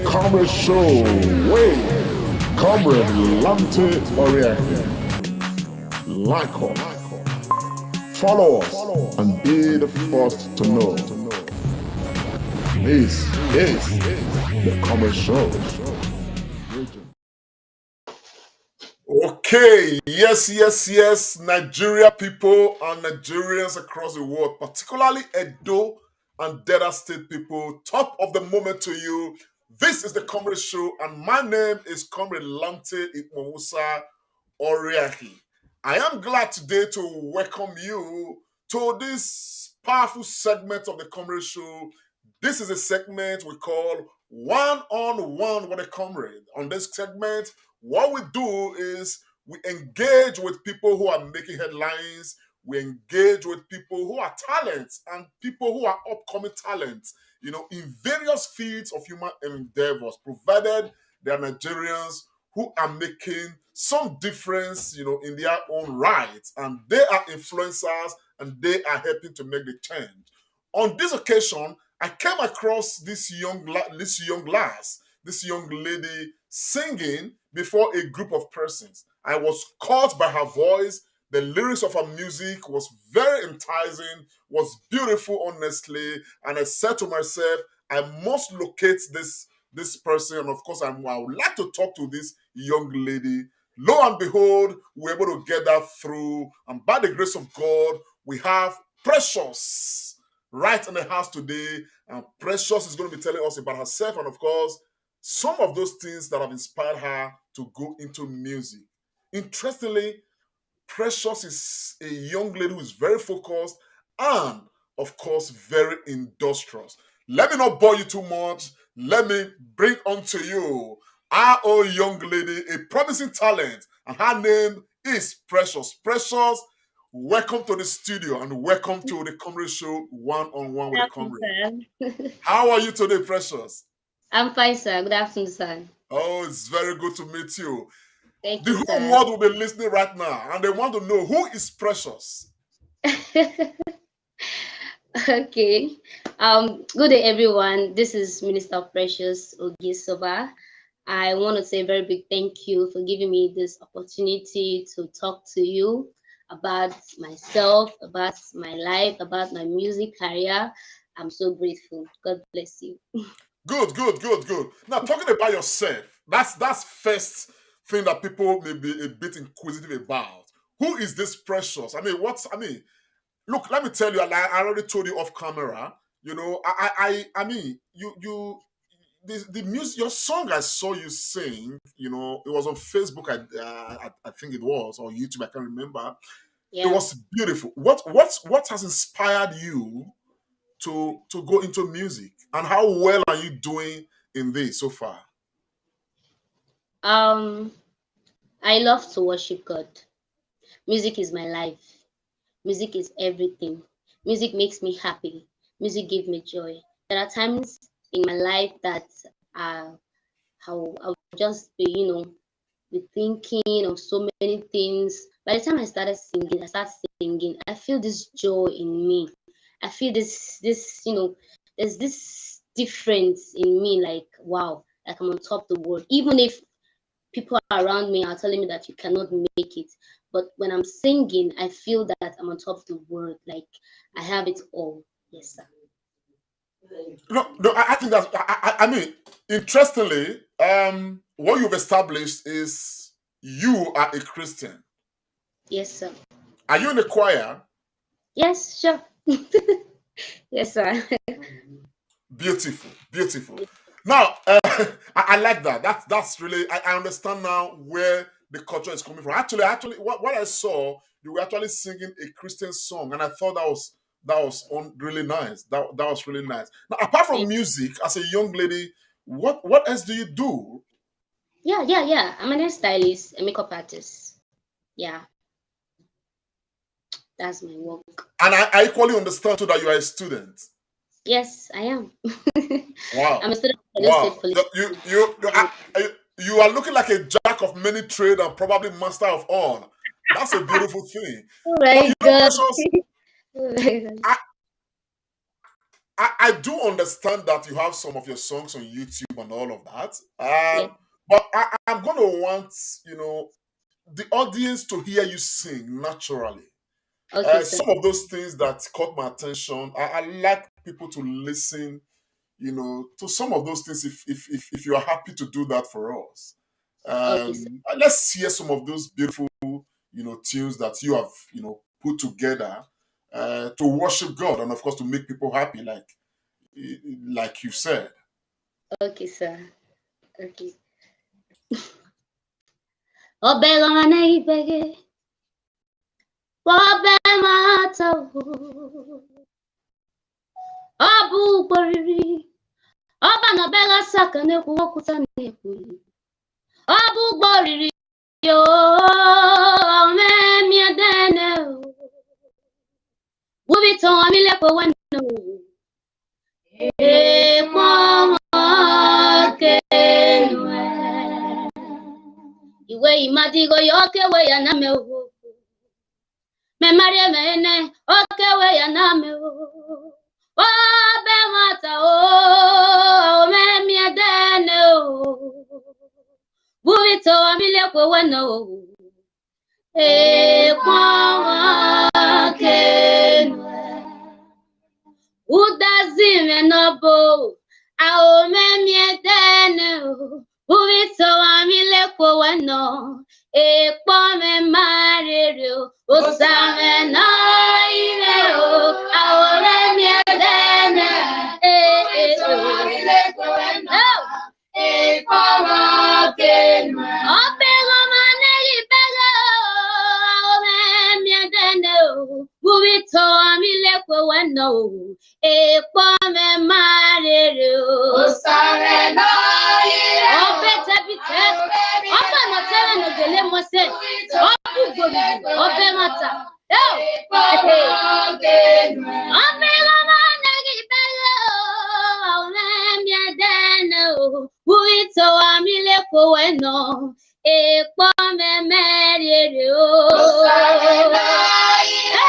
Comrade Show. Wait, Comrade Lante Oriaki. Like us, follow us, and be the first to know. This is the Comrade Show. Okay, yes, Nigeria people and Nigerians across the world, particularly Edo and Delta State people, top of the moment to you. This is the Comrade Show, and my name is Comrade Lante Ikmomusa Oriaki. I am glad today to welcome you to this powerful segment of the Comrade Show. This is a segment we call One on One with a Comrade. On this segment, what we do is we engage with people who are making headlines. We engage with people who are talents and people who are upcoming talents, in various fields of human endeavors, provided they are Nigerians who are making some difference, in their own right. And they are influencers and they are helping to make the change. On this occasion, I came across this young lass, this young lady singing before a group of persons. I was caught by her voice. The lyrics of her music was very enticing, was beautiful, honestly. And I said to myself, I must locate this person. And of course, I would like to talk to this young lady. Lo and behold, we were able to get that through. And by the grace of God, we have Precious right in the house today. And Precious is going to be telling us about herself and, of course, some of those things that have inspired her to go into music. Interestingly, Precious is a young lady who is very focused and, of course, very industrious. Let me not bore you too much. Let me bring unto you our own young lady, a promising talent, and her name is Precious. Precious, welcome to the studio and welcome to the Comrade Show One on One with the Comrade. Sir. How are you today, Precious? I'm fine, sir. Good afternoon, sir. Oh, it's very good to meet you. Thank The you, whole sir. world will be listening right now and they want to know who is Precious. Okay. Good day, everyone. This is Minister Precious Ogiesoba. I want to say a very big thank you for giving me this opportunity to talk to you about myself, about my life, about my music career. I'm so grateful. God bless you. Good. Now, talking about yourself, that's first thing that people may be a bit inquisitive about. Who is this Precious? Look, let me tell you, I already told you off camera. The music, your song I saw you sing, it was on Facebook, I think it was, or YouTube, I can't remember. It Yeah. was beautiful. What has inspired you to go into music, and how well are you doing in this so far? Um, I love to worship God. Music is my life. Music is everything. Music makes me happy. Music gives me joy. There are times in my life that uh, I'll just be, be thinking of so many things. By the time I start singing, I feel this joy in me. I feel there's this difference in me, like, wow, like I'm on top of the world. Even if people around me are telling me that you cannot make it. But when I'm singing, I feel that I'm on top of the world. Like I have it all. Yes, sir. No, I think that's. Interestingly, what you've established is you are a Christian. Yes, sir. Are you in the choir? Yes, sure. Yes, sir. Beautiful. Now, I like that. That's really. I understand now where the culture is coming from. Actually, what I saw, you were actually singing a Christian song, and I thought that was really nice. That was really nice. Now, apart from music, as a young lady, what else do you do? Yeah. I'm an hairstylist, a makeup artist. Yeah, that's my work. And I equally understand too that you are a student. Yes, I am. Wow, I'm a student of Edo State wow. Police. You are looking like a jack of many trade and probably master of all. That's a beautiful thing. Oh But my God. Precious, Oh my God. I, I do understand that you have some of your songs on YouTube and all of that. Yeah. But I'm going to want, the audience to hear you sing naturally. Okay, sir. Some of those things that caught my attention, I like people to listen, to some of those things if you are happy to do that for us. Okay, sir. Let's hear some of those beautiful, tunes that you have, put together to worship God and of course to make people happy, like you said. Okay, sir. Okay. Obelana ibege, wabe mata wo. Abu boriri, oba na bela saka neku okuta neku. Abu boriri yo, me mi adene o. Wubi to amile ko wano. E mama kenwe. Iwe imadigo yoke we ya name o. Me marie mene oke we ya name o. Obe mata o me mi adene o. Buito amile ko wano o. E mama kenwe. Udazime nobo aome miedene ubito amile ko wano e pome marere osame na ire o aome miedene amile ko wano e pome kenwa opego manegi pego aome miedene ubito amile ko wano e pome marere o sare na ire o bete bite o pa na tele no gele mose o bu gobi o be mata o me la na gi bele o me mi adene o buito amile ko weno e pome marere o sare na ire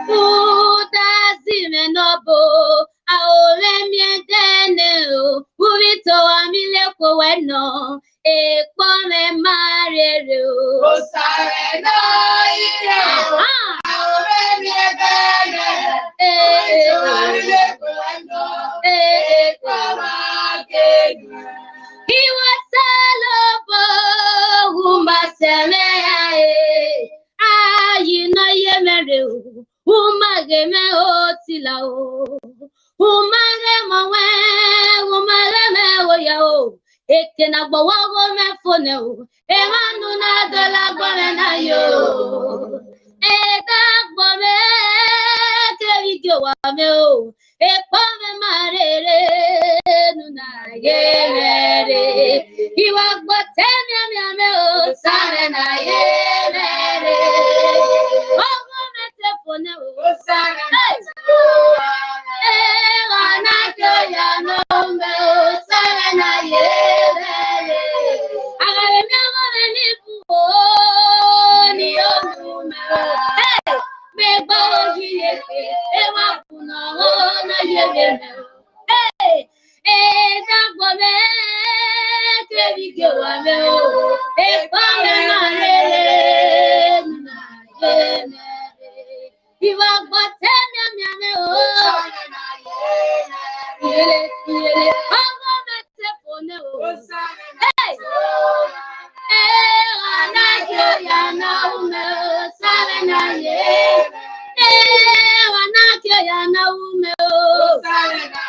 Udazime nobo aole miedene ubito amile ko weno e pome marere o sare na ire aole miedene ubito amile ko weno e pome kenwa. He was salobo umasemea you know ye mere umageme otila o umageme me ya o ekena gbowo me fone o e manu na dola gbome na yo e da gbome keri ge wa me o e pome marere nuna ye mere iwa gbote mi o sare na ye mere ogo me te fone o sare na e ana ke ya no me o sare na ye mere agare mi amo ni fu o ni o me o me gbo ji ye e wa kuna o na ye mere e dagbo me kebi ke wa me o e pa me marere na ye mere iwa gbo te mi me o yele ogo me te fone o ana ke ya na ume o sare na ye ana ke ya na ume o sare na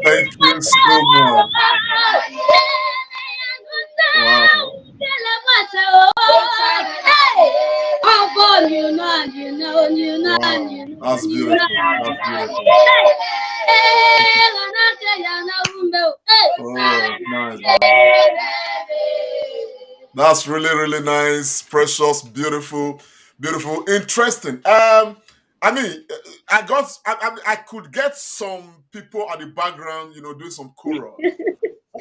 Thank you so much. Wow, that's beautiful. That's beautiful. Oh, nice, man. That's really, really nice, precious, beautiful, beautiful, interesting. I mean, I could get some people at the background, doing some chorus.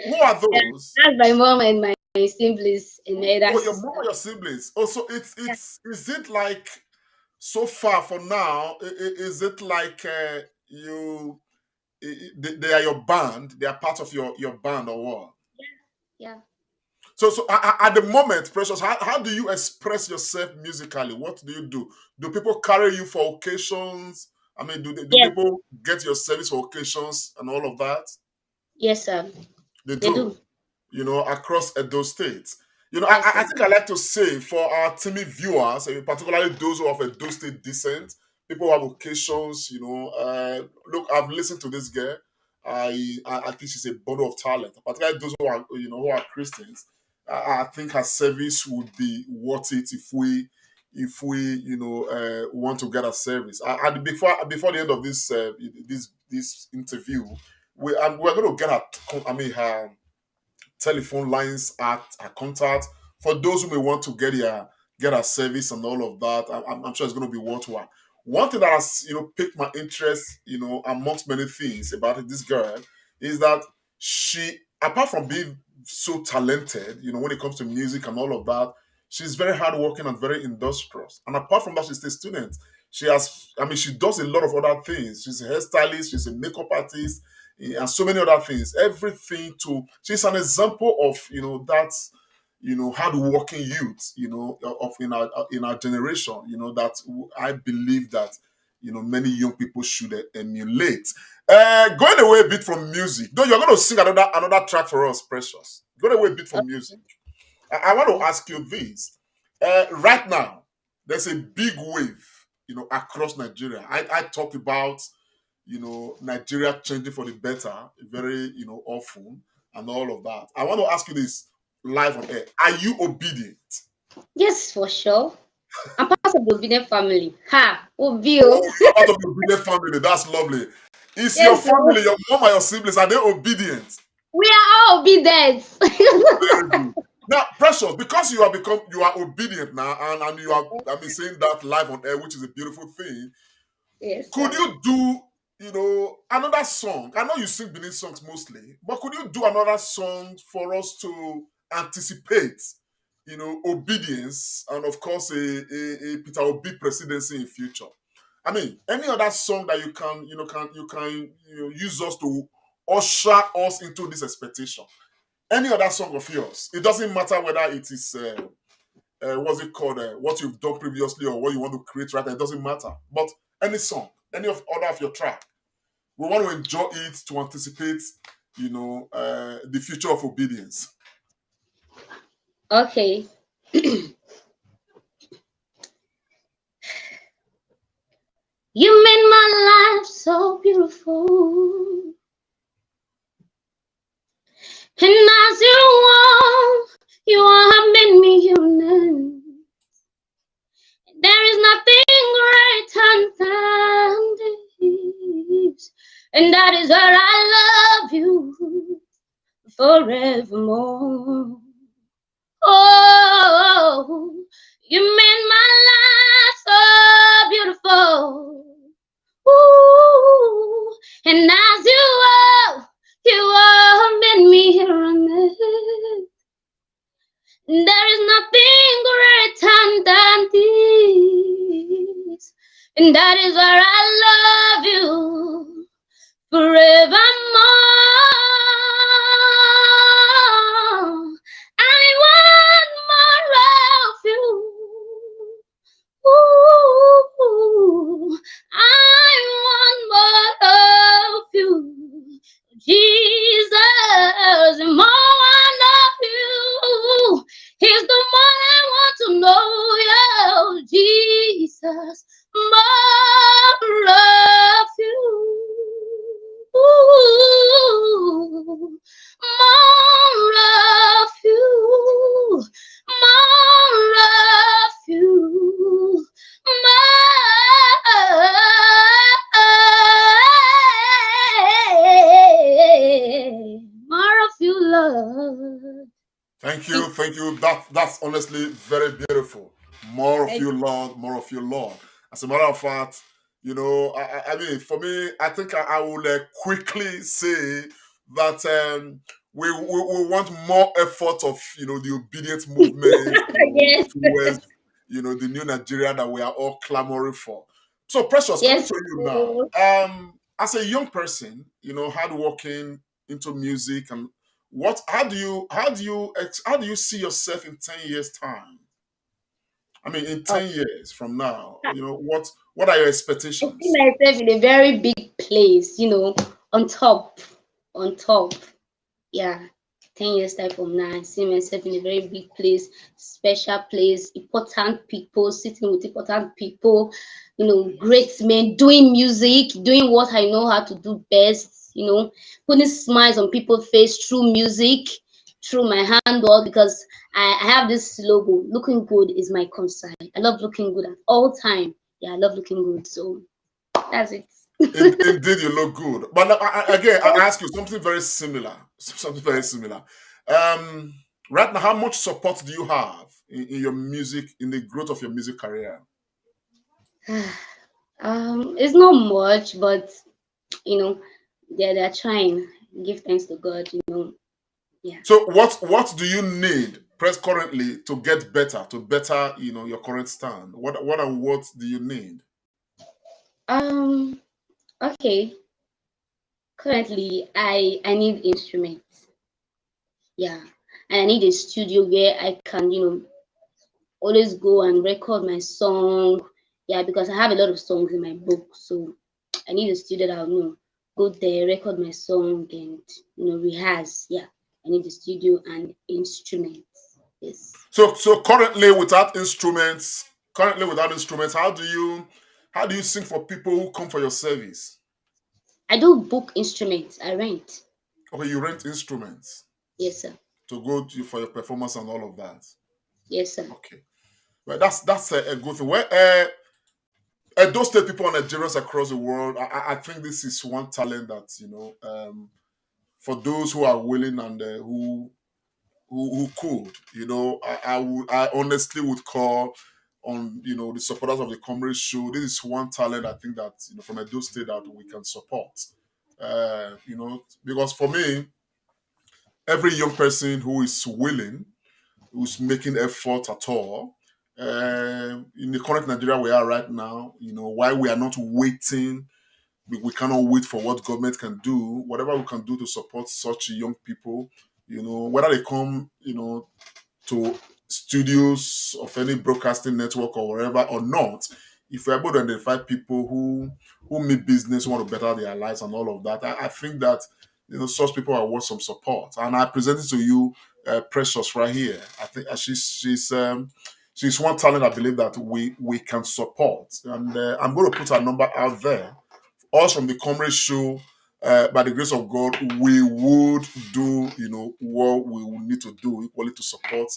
Who are those? That's my mom and my siblings and my elder Oh, your mom sister. or your siblings. Oh, so it's is it like so far for now? Is it like you? They are your band. They are part of your band or what? Yeah. So at the moment, Precious, how do you express yourself musically? What do you do? Do people carry you for occasions? I mean, do Yes. people get your service for occasions and all of that? Yes, sir. They They do, do. across those states. Yes, I sir. think I like to say for our Timmy viewers, particularly those who have a Edo State descent, people who have occasions, look, I've listened to this girl. I think she's a bundle of talent, particularly those who are Christians. I think her service would be worth it if we want to get a service. Before the end of this interview, we're going to get her telephone lines at her contact for those who may want to get a service and all of that. I'm sure it's going to be worthwhile. One thing that has piqued my interest, amongst many things about this girl, is that she, apart from being so talented, when it comes to music and all of that, she's very hardworking and very industrious. And apart from that, she's a student. She does a lot of other things. She's a hairstylist, she's a makeup artist, and so many other things. Everything to she's an example of that hardworking youth of in our generation. That I believe that many young people should emulate. Going away a bit from music, though you're going to sing another track for us, Precious. Going away a bit from music. I want to Okay. ask you this. Right now, there's a big wave, across Nigeria. I talked about Nigeria changing for the better very, often and all of that. I want to ask you this live on air. Are you obedient? Yes, for sure. I'm part of the obedient family. Ha! Obio. Oh, you're part of the obedient family. That's lovely. Is your Yes, so family, your mom and your siblings, are they obedient? we are all obedient. Very good. Now, Precious, because you are obedient now, and you are, saying that live on air, which is a beautiful thing. Yes, Could sir. you do, another song? I know you sing Benin songs mostly, but could you do another song for us to anticipate, obedience and of course a Peter Obi presidency in future? I mean, any other song that you can use us to usher us into this expectation. Any other song of yours. It doesn't matter whether it is what's it called, what you've done previously or what you want to create right now. It doesn't matter. But any song, any of other of your track, we want to enjoy it to anticipate, the future of obedience. Okay. You made my life so beautiful. And as you have made me human. There is nothing greater than this. And that is where I love you forevermore. Oh, you made my life so beautiful. Ooh, and as you have made me here on earth. There is nothing greater than this, and that is where I love you forevermore. I want more of you. Ooh, I want more of you, Jesus. The more I love you, is the more I want to know you, Jesus. More of you. Ooh, Thank you. That's honestly very beautiful. More of Thank you, Lord. More of you, Lord. As a matter of fact, I mean, for me, I think I will quickly say that we want more effort of the obedient movement, yes, towards the new Nigeria that we are all clamoring for. So, Precious, coming yes. to you now. As a young person, hardworking into music, and what how do you see yourself in 10 years time? I mean, in Oh, 10 years from now, what are your I see expectations? myself in a very big place, on top, on top. Yeah, 10 years time from now, I see myself in a very big place, special place, important people, sitting with important people, great men, doing music, doing what I know how to do best, putting smiles on people's face through music, through my handwork, because I have this logo. Looking good is my concern. I love looking good at all time. Yeah, I love looking good. So that's it. Indeed, you look good. But now, again, I ask you something very similar. Something very similar. Um, right now, how much support do you have in your music, in the growth of your music career? It's not much, but you know, they're trying. Give thanks to God. Yeah. So, what do you need press currently to get better, to better, your current stand? What do you need? Um. Okay. Currently, I need instruments. Yeah, and I need a studio where I can always go and record my song. Yeah, because I have a lot of songs in my book, so I need a studio that will go there, record my song, and rehearse. Yeah, I need a studio and instruments. Yes. So currently without instruments, how do you sing for people who come for your service? I do book instruments. I rent. Okay, you rent instruments Yes, sir. to go to for your performance and all of that. Yes, sir. Okay, well, that's a good thing. Well, those state people and Nigerians across the world, I think this is one talent that for those who are willing and who could, I honestly would call on the supporters of the Comrade show. This is one talent I think that from Edo State that we can support. Because for me, every young person who is willing, who's making effort at all, in the current Nigeria we are right now, why we are not waiting. We cannot wait for what government can do. Whatever we can do to support such young people, whether they come, to studios of any broadcasting network or wherever or not, if we're able to identify people who make business, who want to better their lives and all of that, I think that such people are worth some support. And I present it to you, Precious, right here. I think she's one talent I believe that we can support, and I'm going to put her number out there. Us from the Comrade show, by the grace of God, we would do, what we would need to do equally to support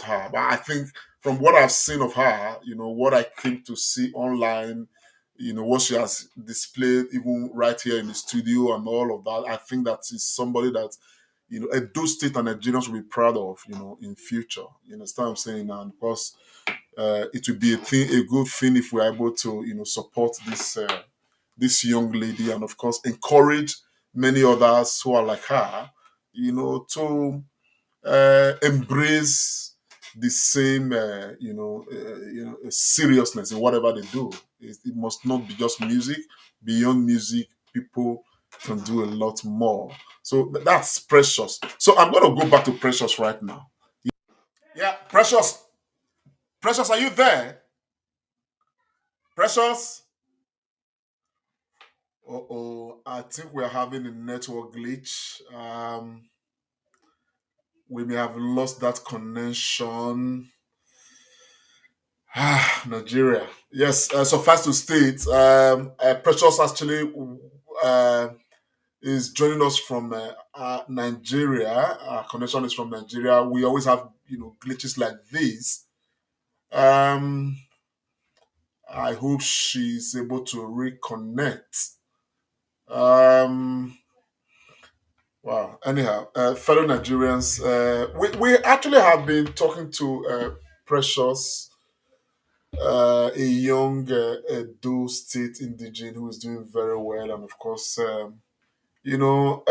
her. But I think from what I've seen of her, what I came to see online, what she has displayed even right here in the studio and all of that, I think that is somebody that Edo State and Nigerians will be proud of, in future. You understand what I'm saying? And of course, it would be a good thing if we're able to, support this young lady, and of course encourage many others who are like her, to embrace the same seriousness in whatever they do. It must not be just music. Beyond music, people can do a lot more. So that's Precious. So I'm going to go back to Precious right now. Yeah, Precious, are you there? Precious. Oh, I think we're having a network glitch. We may have lost that connection. Nigeria. Yes, suffice to state, Precious actually uh, is joining us from Nigeria. Our connection is from Nigeria. We always have, glitches like this. Um, I hope she's able to reconnect. Um, Wow. Anyhow, fellow Nigerians, we actually have been talking to Precious, a young Edo State indigene who is doing very well, and of course, you know,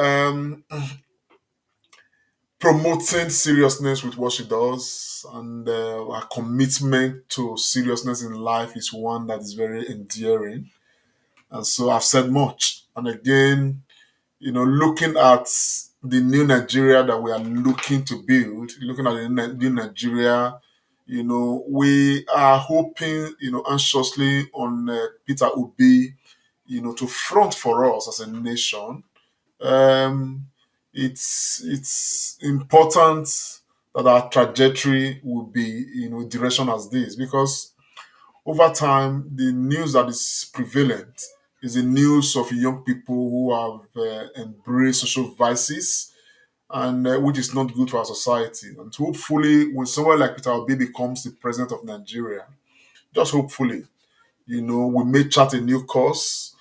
promoting seriousness with what she does, and her commitment to seriousness in life is one that is very endearing. And so I've said much, and again, looking at the new Nigeria that we are looking to build, looking at the new Nigeria, we are hoping, anxiously on Peter Obi, to front for us as a nation. Um, it's important that our trajectory will be, direction as this, because over time, the news that is prevalent is the news of young people who have embraced social vices, and which is not good for our society. And hopefully, when someone like Peter Obi becomes the president of Nigeria, just hopefully, we may chart a new course,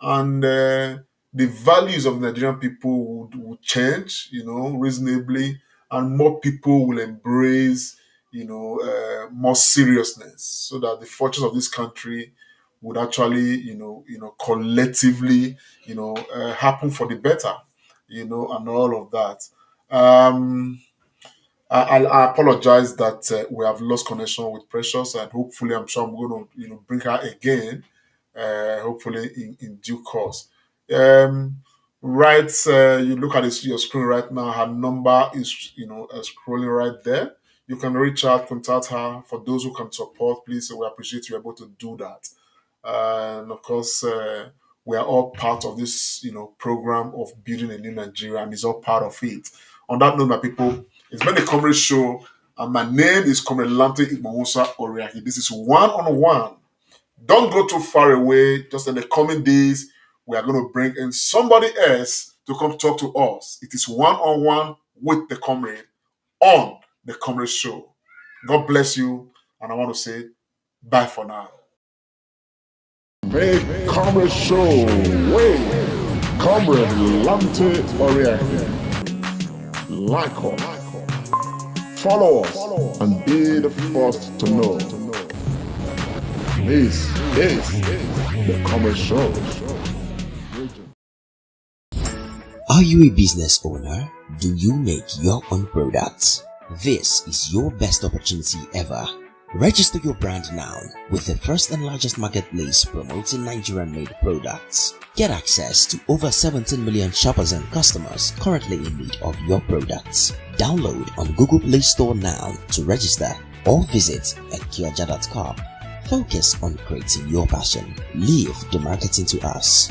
and the values of Nigerian people would change, reasonably, and more people will embrace, more seriousness, so that the fortunes of this country would actually, collectively, happen for the better, and all of that. Um, I apologize that we have lost connection with Precious, and hopefully, I'm sure I'm going to, bring her again, hopefully in due course. Um, right, you look at your screen right now. Her number is, scrolling right there. You can reach out, contact her. For those who can support, please, we appreciate you able to do that. And of course, we are all part of this, program of building a new Nigeria, and is all part of it. On that note, my people, it's been a Comrade show, and my name is Comrade Lamte Igbomusa Oriaki. This is one on one. Don't go too far away. Just in the coming days, we are going to bring in somebody else to come talk to us. It is one on one with the Comrade on the Comrade show. God bless you, and I want to say bye for now. Make Comrade Show way. Comrade Lante Oriaki. Like us, follow us, and be the first to know. This is the Comrade Show. Are you a business owner? Do you make your own products? This is your best opportunity ever. Register your brand now with the first and largest marketplace promoting Nigerian-made products. Get access to over 17 million shoppers and customers currently in need of your products. Download on Google Play Store now to register, or visit ekioja.com. Focus on creating your passion. Leave the marketing to us.